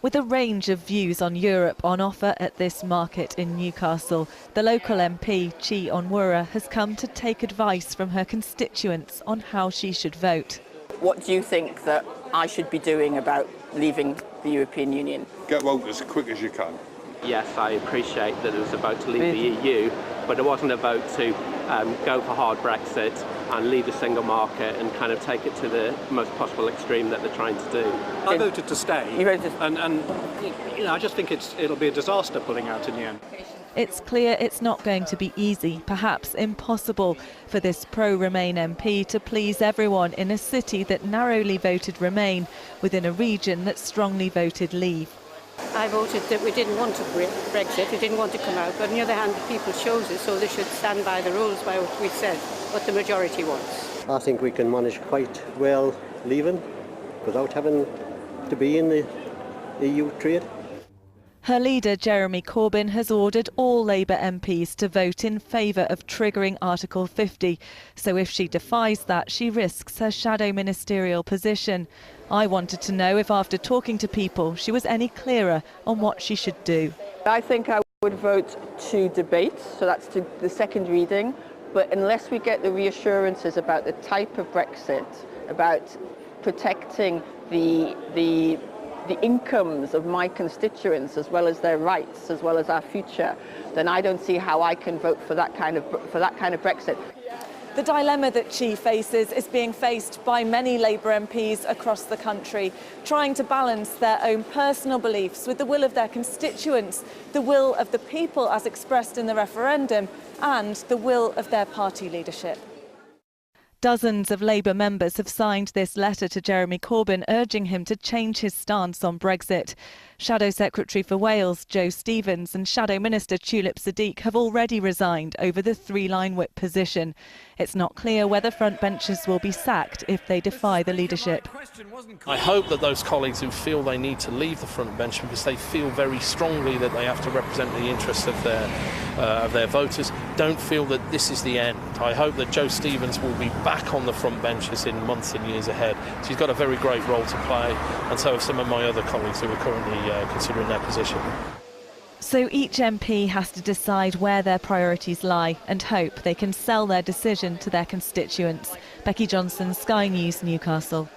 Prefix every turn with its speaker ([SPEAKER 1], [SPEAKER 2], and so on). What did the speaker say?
[SPEAKER 1] With a range of views on Europe on offer at this market in Newcastle, the local MP, Chi Onwurah, has come to take advice from her constituents on how she should vote.
[SPEAKER 2] What do you think that I should be doing about leaving the European Union?
[SPEAKER 3] Get voted as quick as you can.
[SPEAKER 4] Yes, I appreciate that it was a vote to leave the EU, but it wasn't a vote to go for hard Brexit and leave the single market and kind of take it to the most possible extreme that they're trying to do.
[SPEAKER 5] I voted to stay,
[SPEAKER 2] You voted
[SPEAKER 5] and I just think it'll be a disaster pulling out in the end.
[SPEAKER 1] It's clear it's not going to be easy, perhaps impossible, for this pro-Remain MP to please everyone in a city that narrowly voted Remain within a region that strongly voted Leave.
[SPEAKER 6] I voted that we didn't want to Brexit, we didn't want to come out, but on the other hand, the people chose it, so they should stand by the rules, by what we said, what the majority wants.
[SPEAKER 7] I think we can manage quite well leaving without having to be in the EU trade.
[SPEAKER 1] Her leader, Jeremy Corbyn, has ordered all Labour MPs to vote in favour of triggering Article 50. So if she defies that, she risks her shadow ministerial position. I wanted to know if, after talking to people, she was any clearer on what she should do.
[SPEAKER 2] I think I would vote to debate, so that's to the second reading, but unless we get the reassurances about the type of Brexit, about protecting the incomes of my constituents as well as their rights, as well as our future, then I don't see how I can vote for that kind of Brexit.
[SPEAKER 1] The dilemma that Chi faces is being faced by many Labour MPs across the country, trying to balance their own personal beliefs with the will of their constituents, the will of the people as expressed in the referendum, and the will of their party leadership. Dozens of Labour members have signed this letter to Jeremy Corbyn urging him to change his stance on Brexit. Shadow Secretary for Wales, Joe Stevens, and Shadow Minister Tulip Sadiq have already resigned over the three-line whip position. It's not clear whether frontbenchers will be sacked if they defy the leadership.
[SPEAKER 8] I hope that those colleagues who feel they need to leave the front bench because they feel very strongly that they have to represent the interests of their voters don't feel that this is the end. I hope that Joe Stevens will be back on the front benches in months and years ahead. She's got a very great role to play, and so have some of my other colleagues who are currently considering their position.
[SPEAKER 1] So each MP has to decide where their priorities lie and hope they can sell their decision to their constituents. Becky Johnson, Sky News, Newcastle.